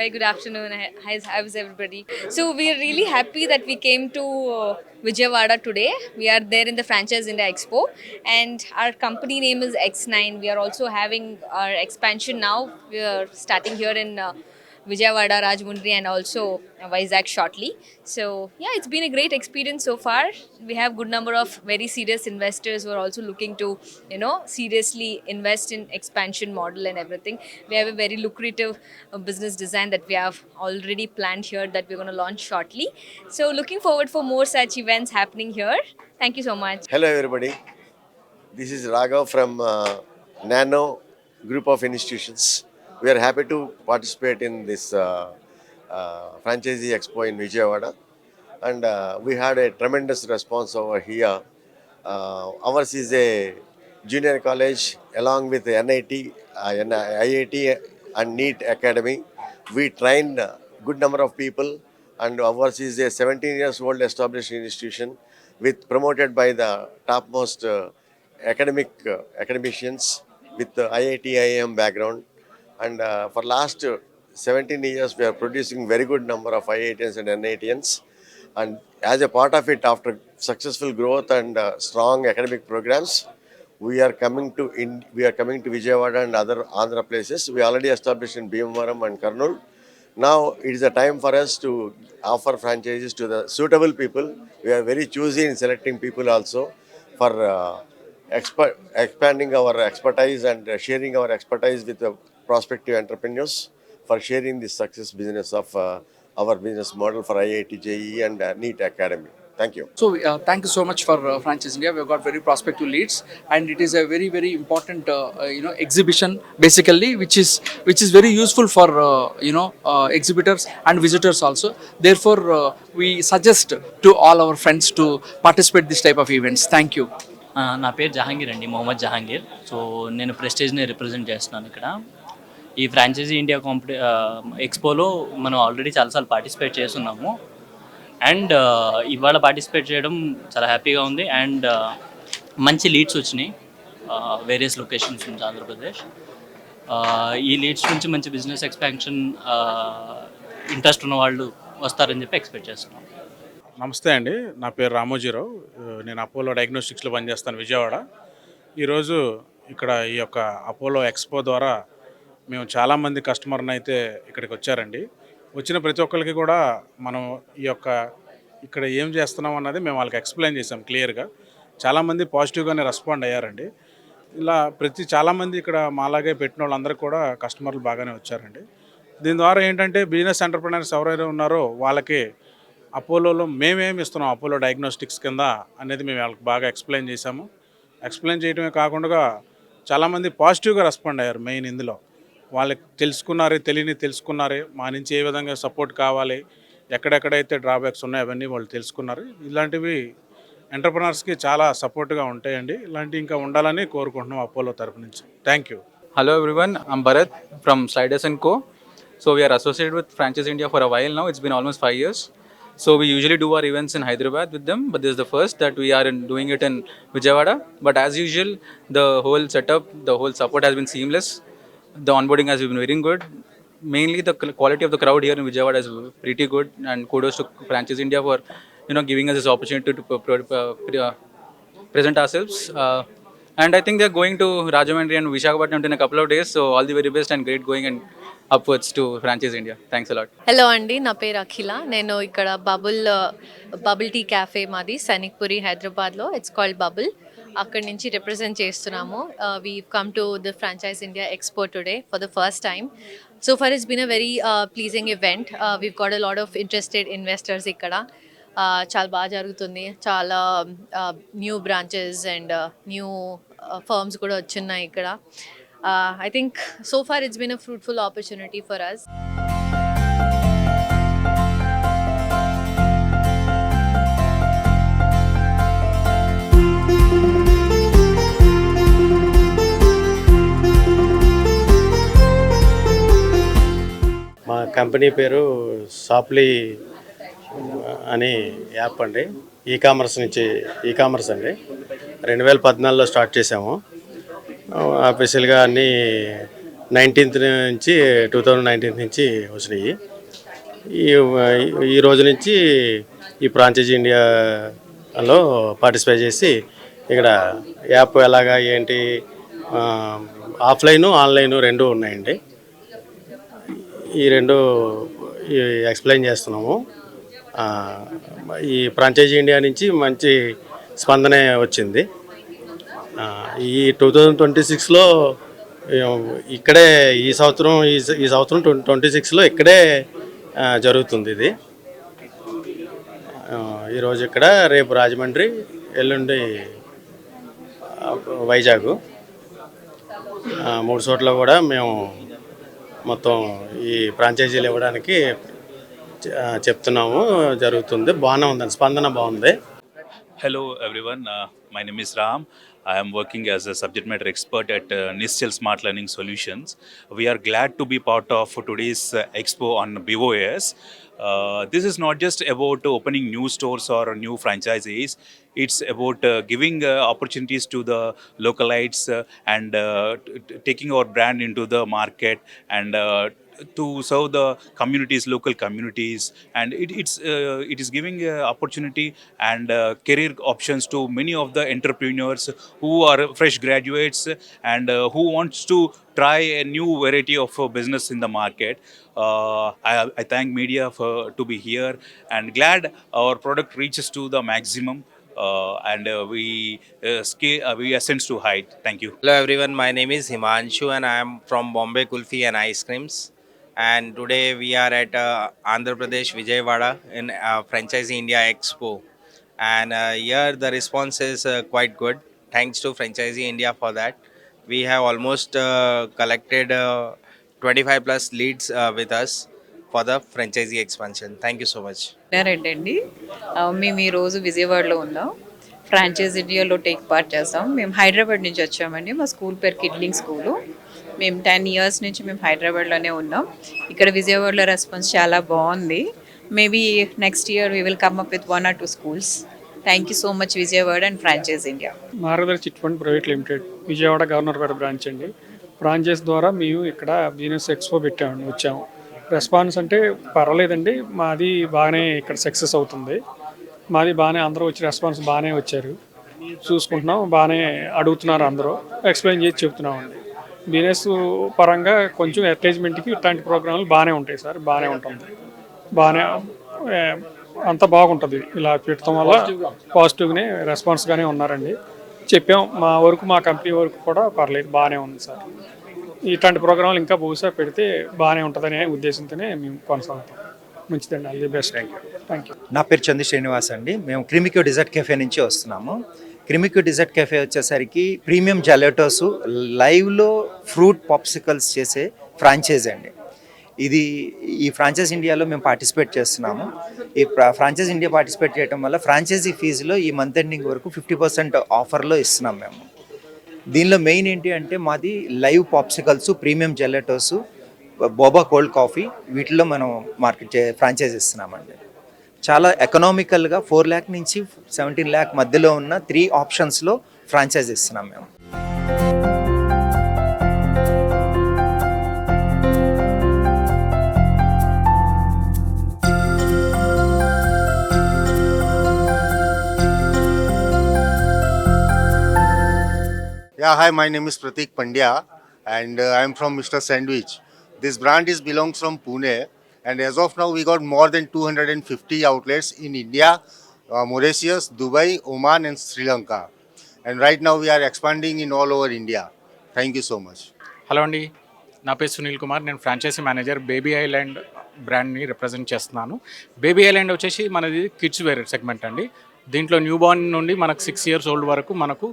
Very good afternoon. How's everybody? So we are really happy that we came to Vijayawada today. We are there in the Franchise India Expo, and our company name is X9. We are also having our expansion now. We are starting here in Vijayawada, Rajmundry, and also Vizag shortly. So yeah, it's been a great experience so far. We have good number of very serious investors who are also looking to, seriously invest in expansion model and everything. We have a very lucrative business design that we have already planned here that we're going to launch shortly. So looking forward for more such events happening here. Thank you so much. Hello, everybody. This is Raghav from Nano Group of Institutions. We are happy to participate in this franchisee expo in Vijayawada, and we had a tremendous response over here. Ours is a junior college along with NIT, IIT, and NEET Academy. We train good number of people, and ours is a 17 years old established institution with promoted by the topmost academicians with the IIT IIM background. And for last 17 years, we are producing very good number of IITians and NITians. And as a part of it, after successful growth and strong academic programs, we are coming to Vijayawada and other Andhra places. We already established in Bhimavaram and Kurnool. Now it is a time for us to offer franchises to the suitable people. We are very choosy in selecting people also for expanding our expertise and sharing our expertise with the prospective entrepreneurs for sharing the success business of our business model for IIT JEE and NEET Academy. Thank you. So thank you so much for Franchise India. We've got very prospective leads, and it is a very important exhibition basically, which is very useful for exhibitors and visitors also. Therefore, we suggest to all our friends to participate this type of events. Thank you. నా పేరు జహాంగీర్ అండి, Mohammed Jahangir. So నేను ప్రెస్టేజ్ని represent చేస్తున్నాను ఇక్కడ. ఈ franchise India ఎక్స్పోలో మనం already చాలాసార్లు participate చేస్తున్నాము. అండ్ ఇవాళ పార్టిసిపేట్ చేయడం చాలా హ్యాపీగా ఉంది. అండ్ మంచి లీడ్స్ వచ్చినాయి వేరియస్ లొకేషన్స్ నుంచి ఆంధ్రప్రదేశ్. ఈ లీడ్స్ నుంచి మంచి బిజినెస్ ఎక్స్పాన్షన్ ఇంట్రెస్ట్ ఉన్న వాళ్ళు వస్తారని చెప్పి ఎక్స్పెక్ట్ చేస్తున్నాం. నమస్తే అండి, నా పేరు రామోజీరావు. నేను అపోలో డయాగ్నోస్టిక్స్లో పనిచేస్తాను విజయవాడ. ఈరోజు ఇక్కడ ఈ యొక్క అపోలో ఎక్స్పో ద్వారా మేము చాలామంది కస్టమర్ని అయితే ఇక్కడికి వచ్చారండి. వచ్చిన ప్రతి ఒక్కరికి కూడా మనం ఈ యొక్క ఇక్కడ ఏం చేస్తున్నాం అన్నది మేము వాళ్ళకి ఎక్స్ప్లెయిన్ చేసాం క్లియర్గా. చాలామంది పాజిటివ్గానే రెస్పాండ్ అయ్యారండి. ఇలా చాలామంది ఇక్కడ మాలాగే పెట్టిన వాళ్ళందరూ కూడా కస్టమర్లు బాగానే వచ్చారండి. దీని ద్వారా ఏంటంటే బిజినెస్ ఎంటర్ప్రెనర్స్ ఎవరైతే ఉన్నారో వాళ్ళకి అపోలోలో మేమేమి ఇస్తున్నాం అపోలో డయాగ్నోస్టిక్స్ కింద అనేది మేము వాళ్ళకి బాగా ఎక్స్ప్లెయిన్ చేశాము. ఎక్స్ప్లెయిన్ చేయడమే కాకుండా చాలామంది పాజిటివ్గా రెస్పాండ్ అయ్యారు. మెయిన్ ఇందులో వాళ్ళకి తెలుసుకున్నారే మా నుంచి ఏ విధంగా సపోర్ట్ కావాలి, ఎక్కడెక్కడైతే డ్రాబ్యాక్స్ ఉన్నాయో అవన్నీ వాళ్ళు తెలుసుకున్నారు. ఇలాంటివి ఎంటర్ప్రెనర్స్కి చాలా సపోర్ట్గా ఉంటాయండి. ఇలాంటివి ఇంకా ఉండాలని కోరుకుంటున్నాం అపోలో తరపు నుంచి. Thank you. Hello everyone, I'm Bharat from Sliders & Co. So we are associated with Franchise India for a while now. It's been almost 5 years. So we usually do our events in Hyderabad with them, but this is the first that we are doing it in Vijayawada. But as usual, the whole setup, the whole support has been seamless. The onboarding has been very good. Mainly the quality of the crowd here in Vijayawada is pretty good, and kudos to Franchise India for giving us this opportunity to present ourselves. And I think they're going to Rajahmundry and Visakhapatnam in a couple of days. So all the very best and great going and upwards to Franchise India. Thanks a lot. Hello అండి, నా పేరు అఖిల. నేను ఇక్కడ bubble tea cafe మాది సైనిక్పురి హైదరాబాద్లో. It's called bubble. అక్కడి నుంచి represent చేస్తున్నాము. We come to the franchise India expo today for the first time. So for it's been a very pleasing event. We've got a lot of interested investors ఇక్కడ. చాలా బాగా జరుగుతుంది. చాలా new branches and new firms కూడా వచ్చున్నాయి ఇక్కడ. I think so far it's been a fruitful opportunity for us. మా company పేరు సాప్లీ అని యాప్ అండి. ఈకామర్స్ అండి. 2014లో స్టార్ట్ చేసాము. ఆఫీషియల్గా అన్నీ 19th నుంచి 2019 నుంచి వచ్చినాయి. ఈ ఈ రోజు నుంచి ఈ ఫ్రాంచైజీ ఇండియాలో పార్టిసిపేట్ చేసి ఇక్కడ యాప్ ఎలాగా ఏంటి ఆఫ్లైను ఆన్లైను రెండు ఉన్నాయండి. ఈ రెండు ఎక్స్ప్లెయిన్ చేస్తున్నాము. ఈ ఫ్రాంచైజీ ఇండియా నుంచి మంచి స్పందనే వచ్చింది. ఈ 2026లో ఇక్కడే ఈ సంవత్సరం 26లో ఇక్కడే జరుగుతుంది ఇది. ఈరోజు ఇక్కడ, రేపు రాజమండ్రి, ఎల్లుండి వైజాగ్ 3 చోట్ల కూడా మేము మొత్తం ఈ ఫ్రాంచైజీలు ఇవ్వడానికి చెప్తున్నాము. జరుగుతుంది, బాగానే ఉందండి, స్పందన బాగుంది. Hello everyone, my name is Ram. I am working as a subject matter expert at Nistel Smart Learning Solutions. We are glad to be part of today's expo on BOAS. This is not just about opening new stores or new franchisees. It's about giving opportunities to the localites and taking our brand into the market and to serve the communities, local communities, and it is giving opportunity and career options to many of the entrepreneurs who are fresh graduates and who wants to try a new variety of business in the market. I thank media to be here and glad our product reaches to the maximum. And we ascend to height. Thank you. Hello everyone, my name is Himanshu and I am from Bombay Kulfi and Ice Creams. And today we are at Andhra Pradesh, Vijayawada in Franchisee India Expo. And here the response is quite good. Thanks to Franchisee India for that. We have almost collected 25 plus leads with us for the franchisee expansion. Thank you so much. Reddy మేము ఈరోజు విజయవాడలో ఉన్నాం. Franchise ఇండియాలో take part చేస్తాం. మేము హైదరాబాద్ నుంచి వచ్చామండి. మా స్కూల్ పేరు కిడ్లింగ్ స్కూలు. మేము 10 years నుంచి మేము హైదరాబాద్లోనే ఉన్నాం. ఇక్కడ విజయవాడలో రెస్పాన్స్ చాలా బాగుంది. Maybe next year we will come up with 1 or 2 schools. Thank you so much Vijayawada and franchise India. Margadarsi chit fund private limited Vijayawada Governorpet branch అండి. ఫ్రాంచైజ్ ద్వారా మేము ఇక్కడ బిజినెస్ ఎక్స్పో వచ్చాము. రెస్పాన్స్ అంటే పర్వాలేదండి, మాది బాగానే ఇక్కడ సక్సెస్ అవుతుంది. మాది బాగానే అందరూ వచ్చి రెస్పాన్స్ బాగానే వచ్చారు, చూసుకుంటున్నాం, బాగానే అడుగుతున్నారు, అందరూ ఎక్స్ప్లెయిన్ చేసి చెప్తున్నామండి. బిజినెస్ పరంగా కొంచెం అడ్వర్టైజ్మెంట్కి ఇట్లాంటి ప్రోగ్రాంలు బాగానే ఉంటాయి సార్, బాగానే ఉంటుంది, బాగానే అంతా బాగుంటుంది. ఇలా పెట్టడం వల్ల పాజిటివ్గానే రెస్పాన్స్గానే ఉన్నారండి. చెప్పాం, మా వరకు మా కంపెనీ వరకు కూడా పర్లేదు, బాగానే ఉంది సార్. ఇట్లాంటి ప్రోగ్రాంలు ఇంకా బహుశా పెడితే బాగానే ఉంటుందనే ఉద్దేశంతోనే మేము కొనసాగుతాం. మంచిదండి, all the best. Thank you. నా పేరు చంద్ర శ్రీనివాస్ అండి. మేము క్రిమిక్యూ డిజర్ట్ కెఫే నుంచి వస్తున్నాము. క్రిమిక్యూ డిజర్ట్ కెఫే వచ్చేసరికి ప్రీమియం జెలటోస్, లైవ్లో ఫ్రూట్ పాప్సికల్స్ చేసే ఫ్రాంచైజ్ అండి. ఇది ఈ ఫ్రాంచైజ్ ఇండియాలో మేము పార్టిసిపేట్ చేస్తున్నాము. ఈ ఫ్రాంచైజ్ ఇండియా పార్టిసిపేట్ చేయడం వల్ల ఫ్రాంచైజీ ఫీజులో ఈ మంత్ ఎండింగ్ వరకు 50% ఆఫర్లో ఇస్తున్నాం మేము. దీనిలో మెయిన్ ఏంటి అంటే మాది live popsicles, premium gelatos, boba cold coffee, వీటిలో మనం ఫ్రాంచైజ్ ఇస్తున్నామండి. చాలా ఎకనామికల్గా 4 lakh నుంచి 17 lakh మధ్యలో ఉన్న 3 ఆప్షన్స్లో ఫ్రాంచైజ్ ఇస్తున్నాం మేము. Yeah, hi, my name is Pratik Pandya and I am from Mr. Sandwich. This brand belongs from Pune and as of now we got more than 250 outlets in India, Mauritius, Dubai, Oman and Sri Lanka. And right now we are expanding in all over India. Thank you so much. Hello అండి, నా పేరు సునీల్ కుమార్. నేను franchisee manager Baby Island బ్రాండ్ని represent చేస్తున్నాను. Baby Island వచ్చేసి మనది kids wear segment అండి. దీంట్లో న్యూ బార్న్ నుండి మనకు 6 years old వరకు మనకు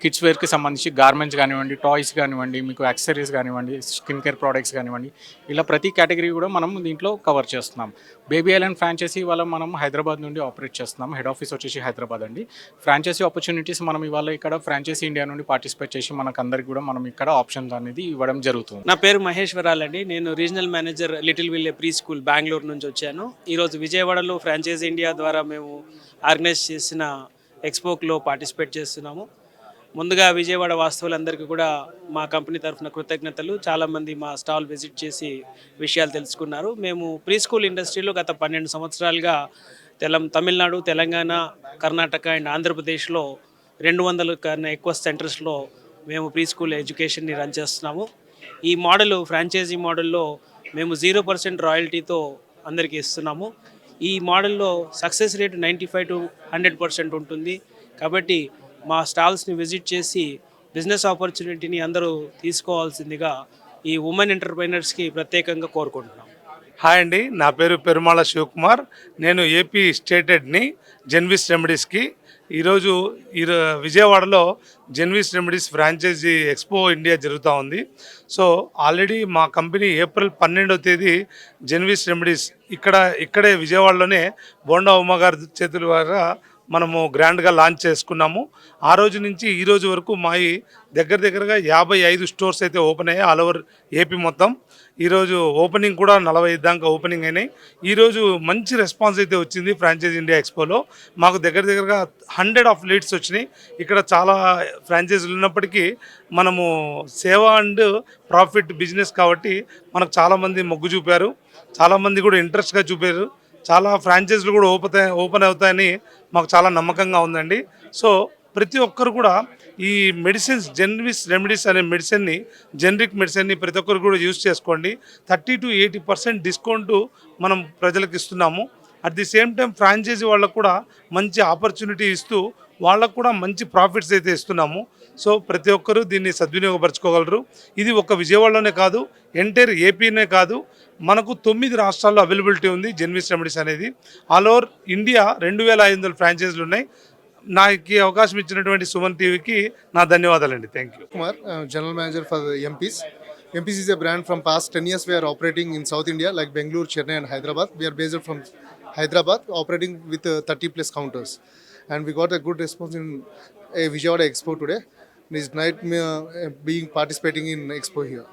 కిడ్స్ వేర్కి సంబంధించి గార్మెంట్స్ కానివ్వండి, టాయ్స్ కానివ్వండి, మీకు యాక్సెసరీస్ కానివ్వండి, స్కిన్ కేర్ ప్రోడక్ట్స్ కానివ్వండి, ఇలా ప్రతి కేటగిరీ కూడా మనం దీంట్లో కవర్ చేస్తున్నాం. బేబీ ఐలాండ్ ఫ్రాంచైజీ వల్ల మనం హైదరాబాద్ నుండి ఆపరేట్ చేస్తున్నాం. హెడ్ ఆఫీస్ వచ్చేసి హైదరాబాద్ అండి. ఫ్రాంచైజీ ఆపర్చునిటీస్ మనం ఇవాళ ఇక్కడ ఫ్రాంచైజీ ఇండియా నుండి పార్టిసిపేట్ చేసి మనకందరికి కూడా మనం ఇక్కడ ఆప్షన్స్ అనేది ఇవ్వడం జరుగుతుంది. నా పేరు మహేశ్వరాల్ అండి. నేను regional manager Little Ville pre school Bengaluru నుంచి వచ్చాను. ఈరోజు విజయవాడలో ఫ్రాంచైజీ ఇండియా ద్వారా మేము ఆర్గనైజ్ చేసిన ఎక్స్పోలో పార్టిసిపేట్ చేస్తున్నాము. ముందుగా విజయవాడ వాస్తవులందరికీ కూడా మా కంపెనీ తరఫున కృతజ్ఞతలు. చాలామంది మా స్టాల్ విజిట్ చేసి విషయాలు తెలుసుకున్నారు. మేము ప్రీ స్కూల్ ఇండస్ట్రీలో గత 12 సంవత్సరాలుగా తమిళనాడు, తెలంగాణ, కర్ణాటక అండ్ ఆంధ్రప్రదేశ్లో 200 కన్నా ఎక్కువ సెంటర్స్లో మేము ప్రీ స్కూల్ ఎడ్యుకేషన్ని రన్ చేస్తున్నాము. ఈ మోడల్ ఫ్రాంచైజీ మోడల్లో మేము 0% రాయల్టీతో అందరికీ ఇస్తున్నాము. ఈ మోడల్లో సక్సెస్ రేట్ 95 to 100% ఉంటుంది. కాబట్టి మా స్టాల్స్ని విజిట్ చేసి బిజినెస్ ఆపర్చునిటీని అందరూ తీసుకోవాల్సిందిగా ఈ ఉమెన్ ఎంటర్ప్రైనర్స్కి ప్రత్యేకంగా కోరుకుంటున్నాం. హాయ్ అండి, నా పేరు పెరుమాళ శివకుమార్. నేను ఏపీ స్టేట్ హెడ్ని జెన్విస్ రెమెడీస్కి. ఈరోజు విజయవాడలో జెన్విస్ రెమెడీస్ ఫ్రాంచైజీ ఎక్స్పో ఇండియా జరుగుతూ ఉంది. సో ఆల్రెడీ మా కంపెనీ ఏప్రిల్ 12వ తేదీ జెన్విస్ రెమెడీస్ ఇక్కడే విజయవాడలోనే బోండా ఉమ్మ గారి చేతుల ద్వారా మనము గ్రాండ్గా లాంచ్ చేసుకున్నాము. ఆ రోజు నుంచి ఈ రోజు వరకు మావి దగ్గరగా 55 స్టోర్స్ అయితే ఓపెన్ అయ్యాయి ఆల్ ఓవర్ ఏపీ మొత్తం. ఈరోజు ఓపెనింగ్ కూడా 45 దాకా ఓపెనింగ్ అయినాయి. ఈరోజు మంచి రెస్పాన్స్ అయితే వచ్చింది ఫ్రాంచైజ్ ఇండియా ఎక్స్పోలో. మాకు దగ్గరగా 100 ఆఫ్ లీడ్స్ వచ్చినాయి. ఇక్కడ చాలా ఫ్రాంచైజీలు ఉన్నప్పటికీ మనము సేవ అండ్ ప్రాఫిట్ బిజినెస్ కాబట్టి మనకు చాలామంది మొగ్గు చూపారు, చాలామంది కూడా ఇంట్రెస్ట్గా చూపారు. చాలా ఫ్రాంచైజీలు కూడా ఓపెన్ అవుతాయని మాకు చాలా నమ్మకంగా ఉందండి. సో ప్రతి ఒక్కరు కూడా ఈ మెడిసిన్స్ జెన్విస్ రెమెడీస్ అనే మెడిసిన్ని, జెనరిక్ మెడిసిన్ని ప్రతి ఒక్కరు కూడా యూజ్ చేసుకోండి. 30 to 80% డిస్కౌంట్ మనం ప్రజలకు ఇస్తున్నాము. At the same time franchisee వాళ్ళకు కూడా మంచి ఆపర్చునిటీ ఇస్తూ వాళ్ళకు కూడా మంచి ప్రాఫిట్స్ అయితే ఇస్తున్నాము. సో ప్రతి ఒక్కరూ దీన్ని సద్వినియోగపరచుకోగలరు. ఇది ఒక విజయవాడలోనే కాదు, ఎంటైర్ ఏపీనే కాదు, మనకు 9 రాష్ట్రాల్లో అవైలబిలిటీ ఉంది జెన్విస్ రెమెడీస్ అనేది. ఆల్ ఓవర్ ఇండియా 2500 ఫ్రాంచైజీలు ఉన్నాయి. నాకు ఈ అవకాశం ఇచ్చినటువంటి సుమన్ టీవీకి నా ధన్యవాదాలండి. Thank you. Kumar, General Manager for MPs. MPs is a brand from past 10 years. We are operating in South India like Bangalore, Chennai and Hyderabad. We are based from Hyderabad, operating with 30 plus counters. And we got a good response in a Vijayawada Expo today. This night being participating in Expo here.